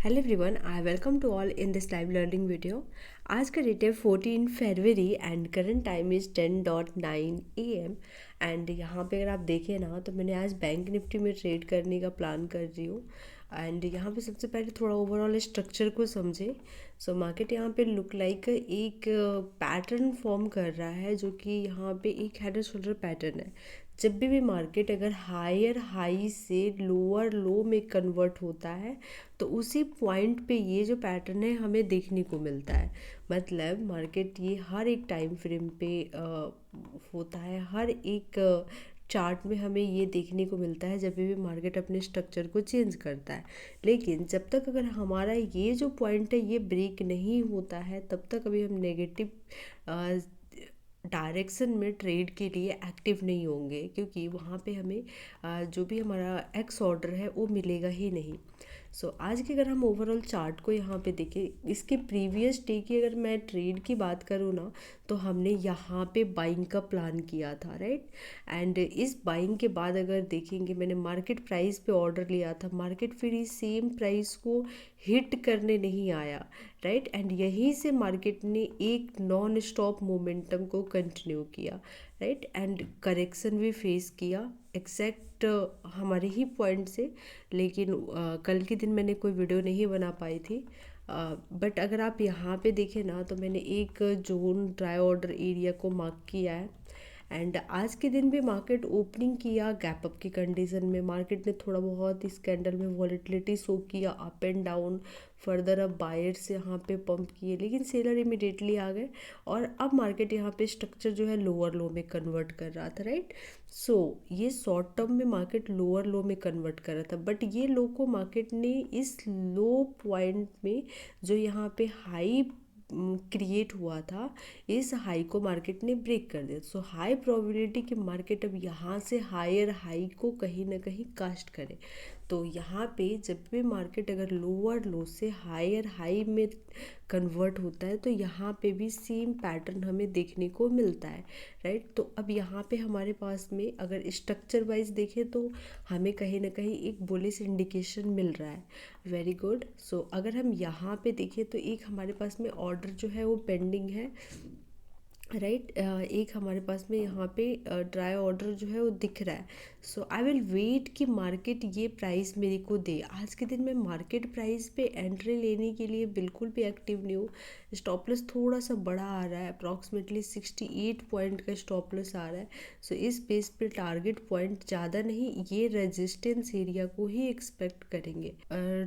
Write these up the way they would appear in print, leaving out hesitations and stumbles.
Hello everyone, I welcome to all in this live learning video. आज का date है 14 फरवरी and current time is 10:09 AM। And यहाँ पे अगर आप देखें ना तो मैंने आज बैंक निफ्टी में ट्रेड करने का प्लान कर रही हूँ। एंड यहाँ पे सबसे पहले थोड़ा ओवरऑल स्ट्रक्चर को समझे। सो मार्केट यहाँ पे लुक लाइक एक पैटर्न फॉर्म कर रहा है, जो कि यहाँ पे एक हेड एंड शोल्डर पैटर्न है। जब भी मार्केट अगर हायर हाई से लोअर लो में कन्वर्ट होता है तो उसी पॉइंट पे ये जो पैटर्न है हमें देखने को मिलता है। मतलब मार्केट ये हर एक टाइम फ्रेम पे होता है, हर एक चार्ट में हमें ये देखने को मिलता है जब भी मार्केट अपने स्ट्रक्चर को चेंज करता है। लेकिन जब तक अगर हमारा ये जो पॉइंट है ये ब्रेक नहीं होता है तब तक अभी हम नेगेटिव डायरेक्शन में ट्रेड के लिए एक्टिव नहीं होंगे, क्योंकि वहाँ पे हमें जो भी हमारा एक्स ऑर्डर है वो मिलेगा ही नहीं। आज की अगर हम ओवरऑल चार्ट को यहाँ पे देखें, इसके प्रीवियस डे की अगर मैं ट्रेड की बात करूँ ना तो हमने यहाँ पे बाइंग का प्लान किया था, राइट। एंड इस बाइंग के बाद अगर देखेंगे, मैंने मार्केट प्राइस पे ऑर्डर लिया था, मार्केट फिर इस सेम प्राइस को हिट करने नहीं आया, राइट। एंड यहीं से मार्केट ने एक नॉन स्टॉप मोमेंटम को कंटिन्यू किया, राइट। एंड करेक्शन भी फेस किया एग्जैक्ट हमारे ही पॉइंट से। लेकिन कल के दिन मैंने कोई वीडियो नहीं बना पाई थी। बट अगर आप यहाँ पे देखें ना तो मैंने एक जोन ड्राई ऑर्डर एरिया को मार्क किया है। एंड आज के दिन भी मार्केट ओपनिंग किया गैप अप की कंडीशन में। मार्केट ने थोड़ा बहुत इस कैंडल में वॉलेटिलिटी शो किया, अप एंड डाउन। फर्दर अब बायर्स यहाँ पे पंप किए, लेकिन सेलर इमिडिएटली आ गए और अब मार्केट यहाँ पे स्ट्रक्चर जो है लोअर लो में कन्वर्ट कर रहा था, राइट। ये शॉर्ट टर्म में मार्केट लोअर लो में कन्वर्ट कर रहा था, बट ये लो को मार्केट ने इस लो पॉइंट में जो यहाँ पे हाई क्रिएट हुआ था, इस हाई को मार्केट ने ब्रेक कर दिया। हाई प्रोबेबिलिटी कि मार्केट अब यहाँ से हायर हाई को कहीं ना कहीं कास्ट करे। तो यहाँ पे जब भी मार्केट अगर लोअर लो से हायर हाई में कन्वर्ट होता है तो यहाँ पे भी सेम पैटर्न हमें देखने को मिलता है, राइट। तो अब यहाँ पे हमारे पास में अगर स्ट्रक्चर वाइज देखें तो हमें कहीं ना कहीं एक बुलिश इंडिकेशन मिल रहा है। Very good. अगर हम यहाँ पे देखें तो एक हमारे पास में ऑर्डर जो है वो पेंडिंग है, राइट। एक हमारे पास में यहाँ पे ड्राई ऑर्डर जो है वो दिख रहा है। आई विल वेट कि मार्केट ये प्राइस मेरे को दे। आज के दिन में मार्केट प्राइस पे एंट्री लेने के लिए बिल्कुल भी एक्टिव नहीं हूँ। स्टॉप लॉस थोड़ा सा बड़ा आ रहा है, अप्रॉक्सीमेटली 68 पॉइंट का स्टॉप लॉस आ रहा है। इस बेस पे टारगेट पॉइंट ज़्यादा नहीं, ये रेजिस्टेंस एरिया को ही एक्सपेक्ट करेंगे।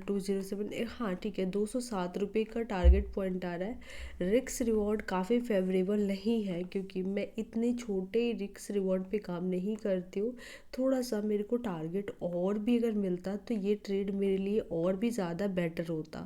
207, हाँ ठीक है, 207 रुपये का टारगेट पॉइंट आ रहा है। रिक्स रिवॉर्ड काफ़ी फेवरेबल नहीं है, क्योंकि मैं इतने छोटे रिक्स रिवॉर्ड पे काम नहीं करती हूँ। थोड़ा सा मेरे को टारगेट और भी अगर मिलता तो ये ट्रेड मेरे लिए और भी ज़्यादा बेटर होता,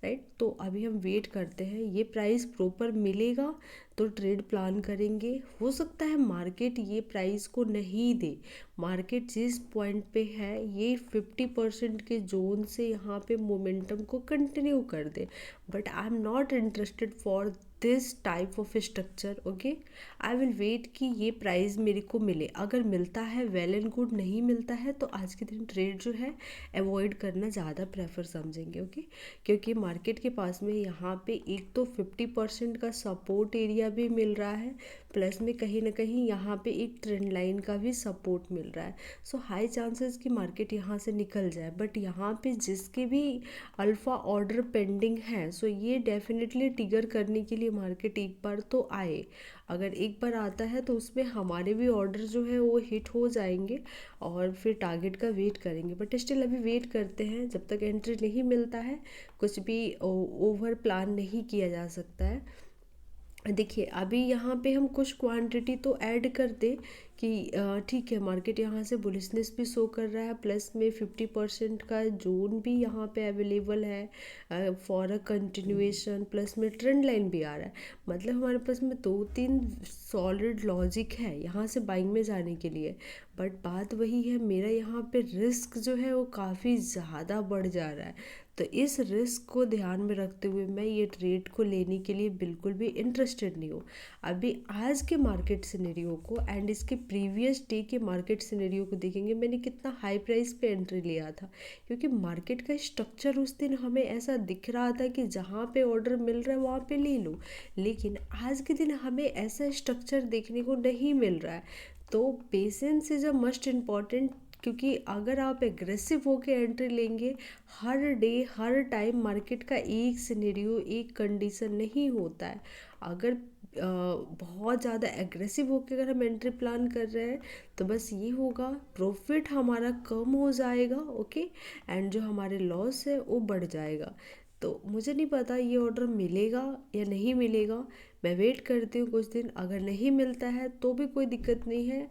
राइट। तो अभी हम वेट करते हैं, ये प्राइस प्रॉपर मिलेगा तो ट्रेड प्लान करेंगे। हो सकता है मार्केट ये प्राइस को नहीं दे। मार्केट जिस पॉइंट पे है ये 50% के जोन से यहाँ पे मोमेंटम को कंटिन्यू कर दे, but I am not interested for this type of structure. Okay, I will wait कि ये प्राइस मेरे को मिले। अगर मिलता है वेल एंड गुड, नहीं मिलता है तो आज के दिन ट्रेड जो है अवॉइड करना ज़्यादा प्रेफर समझेंगे। ओके, क्योंकि मार्केट के पास में यहाँ पे एक तो 50% का सपोर्ट एरिया भी मिल रहा है, प्लस में कहीं ना कहीं यहाँ पे एक ट्रेंड लाइन का भी सपोर्ट मिल रहा है। हाई चांसेस कि मार्केट यहाँ से निकल जाए, बट यहाँ पे जिसके भी अल्फ़ा ऑर्डर पेंडिंग है ये डेफिनेटली ट्रिगर करने के लिए मार्केट एक बार तो आए। अगर एक बार आता है तो उसमें हमारे भी ऑर्डर जो है वो हिट हो जाएंगे और फिर टारगेट का वेट करेंगे। बट स्टिल अभी वेट करते हैं, जब तक एंट्री नहीं मिलता है कुछ भी ओवर प्लान नहीं किया जा सकता है। देखिए अभी यहाँ पे हम कुछ क्वांटिटी तो ऐड कर दे कि ठीक है, मार्केट यहाँ से बुलिशनेस भी शो कर रहा है, प्लस में 50% का जोन भी यहाँ पे अवेलेबल है फॉर अ कंटिन्यूएशन, प्लस में ट्रेंड लाइन भी आ रहा है। मतलब हमारे पास में 2-3 सॉलिड लॉजिक है यहाँ से बाइंग में जाने के लिए। बट बात वही है, मेरा यहाँ पे रिस्क जो है वो काफ़ी ज़्यादा बढ़ जा रहा है। तो इस रिस्क को ध्यान में रखते हुए मैं ये ट्रेड को लेने के लिए बिल्कुल भी इंटरेस्टेड नहीं हूँ। अभी आज के मार्केट सिनेरियो को एंड इसके प्रीवियस डे के मार्केट सिनेरियो को देखेंगे मैंने कितना हाई प्राइस पे एंट्री लिया था, क्योंकि मार्केट का स्ट्रक्चर उस दिन हमें ऐसा दिख रहा था कि जहाँ पे ऑर्डर मिल रहा है वहाँ पे ले लो, लेकिन आज के दिन हमें ऐसा स्ट्रक्चर देखने को नहीं मिल रहा है। तो patience is a must important, क्योंकि अगर आप एग्रेसिव होके एंट्री लेंगे, हर डे हर टाइम मार्केट का एक सिनेरियो एक कंडीशन नहीं होता है। अगर बहुत ज़्यादा एग्रेसिव होकर अगर हम एंट्री प्लान कर रहे हैं तो बस ये होगा, प्रॉफिट हमारा कम हो जाएगा, ओके, एंड जो हमारे लॉस है वो बढ़ जाएगा। तो मुझे नहीं पता ये ऑर्डर मिलेगा या नहीं मिलेगा, मैं वेट करती हूँ कुछ दिन। अगर नहीं मिलता है तो भी कोई दिक्कत नहीं है,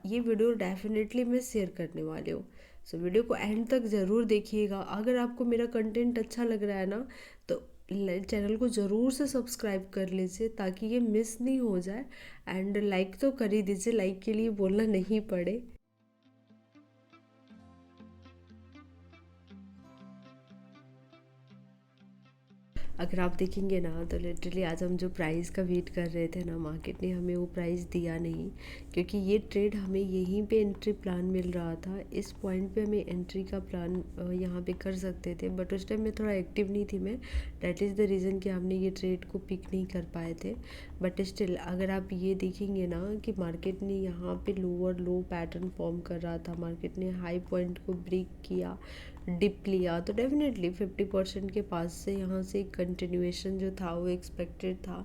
ये वीडियो डेफिनेटली मैं शेयर करने वाली हूँ। सो वीडियो को एंड तक ज़रूर देखिएगा। अगर आपको मेरा कंटेंट अच्छा लग रहा है ना, तो चैनल को ज़रूर से सब्सक्राइब कर लीजिए ताकि ये मिस नहीं हो जाए, एंड लाइक तो कर ही दीजिए, लाइक के लिए बोलना नहीं पड़े। अगर आप देखेंगे ना तो लिटरली आज हम जो प्राइस का वेट कर रहे थे ना, मार्केट ने हमें वो प्राइस दिया नहीं, क्योंकि ये ट्रेड हमें यहीं पे एंट्री प्लान मिल रहा था। इस पॉइंट पे हमें एंट्री का प्लान यहाँ पे कर सकते थे, बट उस टाइम में थोड़ा एक्टिव नहीं थी मैं, डैट इज़ द रीज़न कि हमने ये ट्रेड को पिक नहीं कर पाए थे। बट स्टिल अगर आप ये देखेंगे ना कि मार्केट ने यहाँ पे लोअर लो पैटर्न फॉर्म कर रहा था, मार्केट ने हाई पॉइंट को ब्रेक किया, डिप लिया, तो डेफिनेटली 50% के पास से यहाँ से कंटिन्यूएशन जो था वो एक्सपेक्टेड था।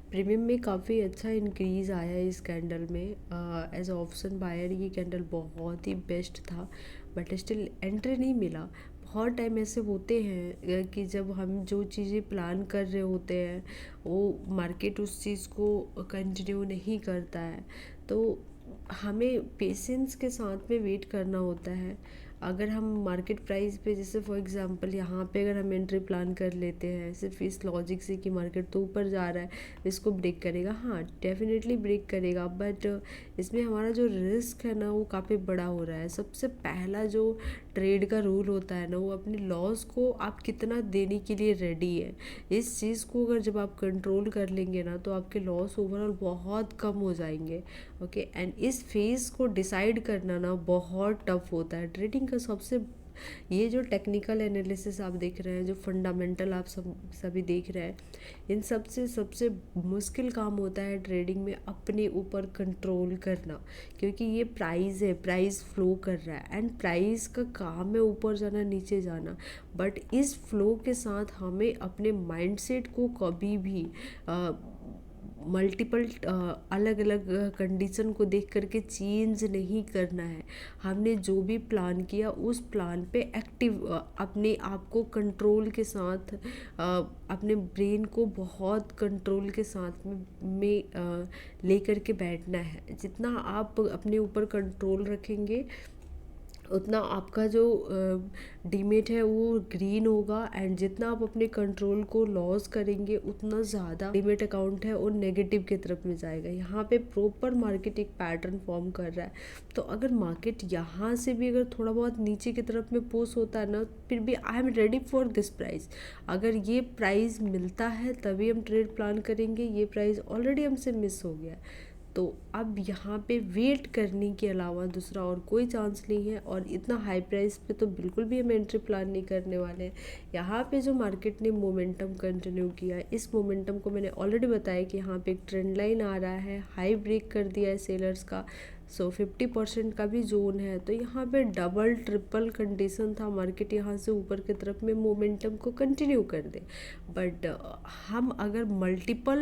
प्रीमियम में काफ़ी अच्छा इंक्रीज़ आया इस कैंडल में। एज ऑप्शन बायर ये कैंडल बहुत ही बेस्ट था, बट स्टिल एंट्री नहीं मिला। बहुत टाइम ऐसे होते हैं कि जब हम जो चीज़ें प्लान कर रहे होते हैं वो मार्केट उस चीज़ को कंटिन्यू नहीं करता है, तो हमें पेशेंस के साथ में वेट करना होता है। अगर हम मार्केट प्राइस पे, जैसे फॉर एग्जांपल यहाँ पे अगर हम एंट्री प्लान कर लेते हैं सिर्फ इस लॉजिक से कि मार्केट तो ऊपर जा रहा है, इसको ब्रेक करेगा, हाँ डेफिनेटली ब्रेक करेगा, बट इसमें हमारा जो रिस्क है ना वो काफ़ी बड़ा हो रहा है। सबसे पहला जो ट्रेड का रूल होता है ना, वो अपने लॉस को आप कितना देने के लिए रेडी है, इस चीज़ को अगर जब आप कंट्रोल कर लेंगे ना तो आपके लॉस ओवरऑल बहुत कम हो जाएंगे, ओके। एंड इस फेज़ को डिसाइड करना ना बहुत टफ होता है ट्रेडिंग का। सबसे ये जो टेक्निकल एनालिसिस आप देख रहे हैं, जो फंडामेंटल आप सभी देख रहे हैं, इन सबसे सबसे मुश्किल काम होता है ट्रेडिंग में अपने ऊपर कंट्रोल करना, क्योंकि ये प्राइस है, प्राइस फ्लो कर रहा है, एंड प्राइस का काम है ऊपर जाना नीचे जाना, बट इस फ्लो के साथ हमें अपने माइंडसेट को कभी भी मल्टीपल अलग अलग कंडीशन को देख करके चेंज नहीं करना है। हमने जो भी प्लान किया उस प्लान पे एक्टिव अपने आप को कंट्रोल के साथ अपने ब्रेन को बहुत कंट्रोल के साथ में लेकर के बैठना है। जितना आप अपने ऊपर कंट्रोल रखेंगे उतना आपका जो डीमेट है वो ग्रीन होगा, एंड जितना आप अपने कंट्रोल को लॉस करेंगे उतना ज़्यादा डीमेट अकाउंट है वो नेगेटिव की तरफ में जाएगा। यहाँ पे प्रॉपर मार्केट एक पैटर्न फॉर्म कर रहा है, तो अगर मार्केट यहाँ से भी अगर थोड़ा बहुत नीचे की तरफ में पुश होता है ना, फिर भी I am ready for this price. अगर ये प्राइस मिलता है तभी हम ट्रेड प्लान करेंगे, ये प्राइस ऑलरेडी हमसे मिस हो गया है, तो अब यहाँ पे वेट करने के अलावा दूसरा और कोई चांस नहीं है। और इतना हाई प्राइस पे तो बिल्कुल भी हम एंट्री प्लान नहीं करने वाले हैं। यहाँ पे जो मार्केट ने मोमेंटम कंटिन्यू किया, इस मोमेंटम को मैंने ऑलरेडी बताया कि यहाँ पे एक ट्रेंड लाइन आ रहा है, हाई ब्रेक कर दिया है सेलर्स का, सो 50% का भी जोन है, तो यहाँ पे डबल ट्रिपल कंडीशन था मार्केट यहाँ से ऊपर की तरफ में मोमेंटम को कंटिन्यू कर दे। बट हम अगर मल्टीपल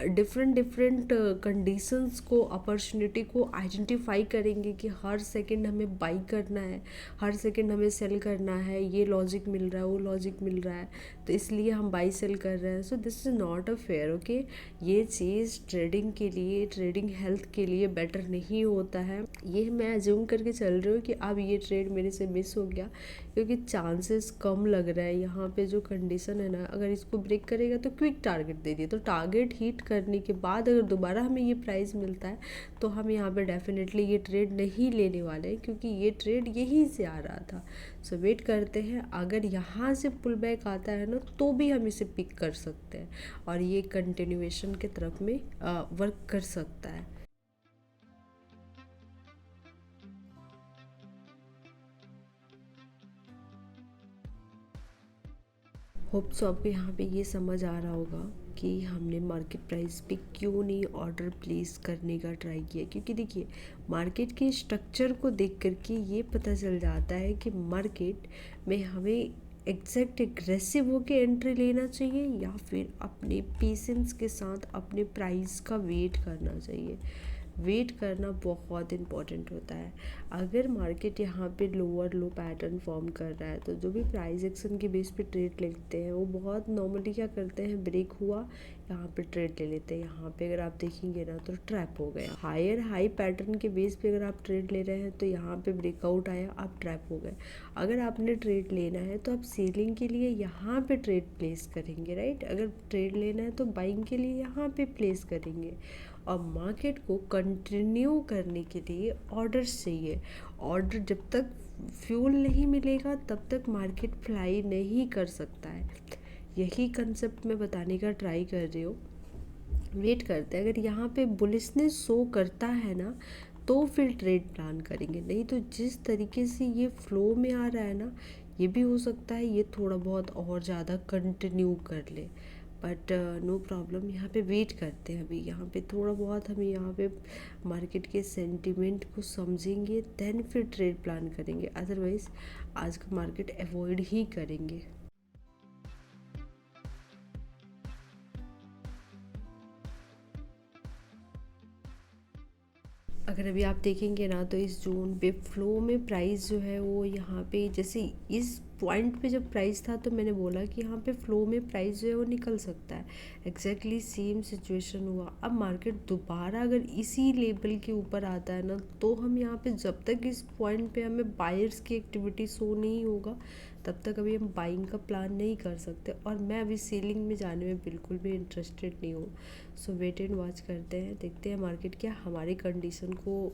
डिफरेंट डिफरेंट कंडीशंस को, अपॉर्चुनिटी को आइडेंटिफाई करेंगे कि हर सेकंड हमें बाई करना है, हर सेकंड हमें सेल करना है, ये लॉजिक मिल रहा है, वो लॉजिक मिल रहा है, तो इसलिए हम बाई सेल कर रहे हैं, so this is not a fair, okay. ये चीज़ ट्रेडिंग के लिए, ट्रेडिंग हेल्थ के लिए बेटर नहीं होता है। ये मैं अज्यूम करके चल रही हूँ कि अब ये ट्रेड मेरे से मिस हो गया, क्योंकि चांसेस कम लग रहा है। यहाँ पे जो कंडीशन है ना, अगर इसको ब्रेक करेगा तो क्विक टारगेट दे दिए, तो टारगेट हिट करने के बाद अगर दोबारा हमें ये प्राइस मिलता है तो हम यहाँ पे डेफिनेटली ये ट्रेड नहीं लेने वाले हैं, क्योंकि ये ट्रेड यहीं से आ रहा था। सो वेट करते हैं, अगर यहाँ से पुल बैक आता है ना तो भी हम इसे पिक कर सकते हैं और ये कंटिन्यूएशन के तरफ में वर्क कर सकता है। होप सो आपको यहाँ पे ये समझ आ रहा होगा कि हमने मार्केट प्राइस पे क्यों नहीं ऑर्डर प्लेस करने का ट्राई किया, क्योंकि देखिए मार्केट के स्ट्रक्चर को देख करके ये पता चल जाता है कि मार्केट में हमें एग्जैक्ट एग्रेसिव होके एंट्री लेना चाहिए या फिर अपने पेशेंस के साथ अपने प्राइस का वेट करना चाहिए। वेट करना बहुत इम्पॉर्टेंट होता है। अगर मार्केट यहाँ पे लोअर लो पैटर्न फॉर्म कर रहा है तो जो भी प्राइस एक्शन के बेस पे ट्रेड लेते हैं वो बहुत नॉर्मली क्या करते हैं, ब्रेक हुआ यहाँ पे ट्रेड ले लेते हैं। यहाँ पे अगर आप देखेंगे ना तो ट्रैप हो गया। हायर हाई पैटर्न के बेस पे अगर आप ट्रेड ले रहे हैं तो यहाँ पे ब्रेकआउट आया, आप ट्रैप हो गए। अगर आपने ट्रेड लेना है तो आप सेलिंग के लिए यहाँ पे ट्रेड प्लेस करेंगे, राइट। अगर ट्रेड लेना है तो बाइंग के लिए यहाँ पे प्लेस करेंगे। और मार्केट को कंटिन्यू करने के लिए ऑर्डर्स चाहिए। ऑर्डर जब तक फ्यूल नहीं मिलेगा तब तक मार्केट फ्लाई नहीं कर सकता है। यही कंसेप्ट मैं बताने का ट्राई कर रही हूँ। वेट करते हैं, अगर यहाँ पे बुलिशनेस शो करता है ना तो फिर ट्रेड प्लान करेंगे, नहीं तो जिस तरीके से ये फ्लो में आ रहा है ना, ये भी हो सकता है ये थोड़ा बहुत और ज़्यादा कंटिन्यू कर ले। बट नो प्रॉब्लम, यहाँ पे वेट करते हैं। अभी यहाँ पे थोड़ा बहुत हम यहाँ पे मार्केट के सेंटिमेंट को समझेंगे, देन फिर ट्रेड प्लान करेंगे। अदरवाइज़ आज का मार्केट अवॉइड ही करेंगे। अगर अभी आप देखेंगे ना तो इस जोन पे फ्लो में प्राइस जो है वो यहाँ पे, जैसे इस पॉइंट पे जब प्राइस था तो मैंने बोला कि यहाँ पे फ्लो में प्राइस जो है वो निकल सकता है। एग्जैक्टली सेम सिचुएशन हुआ। अब मार्केट दोबारा अगर इसी लेवल के ऊपर आता है ना तो हम यहाँ पे जब तक इस पॉइंट पे हमें बायर्स की एक्टिविटी शो नहीं होगा तब तक अभी हम बाइंग का प्लान नहीं कर सकते। और मैं अभी सेलिंग में जाने में बिल्कुल भी इंटरेस्टेड नहीं हूँ। सो वेट एंड वॉच करते हैं, देखते हैं मार्केट क्या हमारी कंडीशन को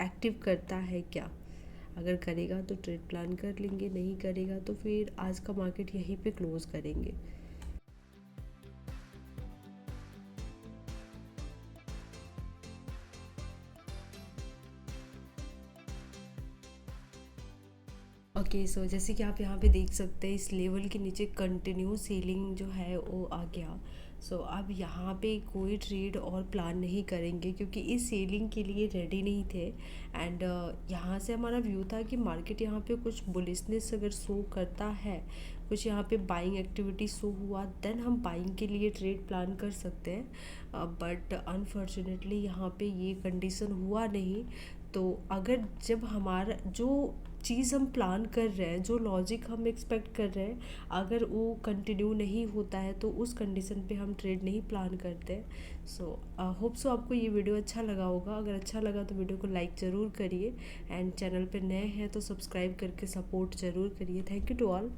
एक्टिव करता है क्या। अगर करेगा तो ट्रेड प्लान कर लेंगे, नहीं करेगा तो फिर आज का मार्केट यहीं पे क्लोज करेंगे। ओके सो जैसे कि आप यहाँ पे देख सकते हैं इस लेवल के नीचे कंटिन्यू सेलिंग जो है वो आ गया। सो अब यहाँ पे कोई ट्रेड और प्लान नहीं करेंगे क्योंकि इस सेलिंग के लिए रेडी नहीं थे। एंड यहाँ से हमारा व्यू था कि मार्केट यहाँ पे कुछ बुलिशनेस अगर शो करता है, कुछ यहाँ पे बाइंग एक्टिविटी शो हुआ, देन हम बाइंग के लिए ट्रेड प्लान कर सकते हैं। बट अनफॉर्चुनेटली यहाँ पे ये कंडीशन हुआ नहीं। तो अगर जब हमारा जो चीज़ हम प्लान कर रहे हैं, जो लॉजिक हम एक्सपेक्ट कर रहे हैं, अगर वो कंटिन्यू नहीं होता है तो उस कंडीशन पे हम ट्रेड नहीं प्लान करते। सो होप सो आपको ये वीडियो अच्छा लगा होगा। अगर अच्छा लगा तो वीडियो को लाइक ज़रूर करिए एंड चैनल पे नए हैं तो सब्सक्राइब करके सपोर्ट ज़रूर करिए। Thank you to all.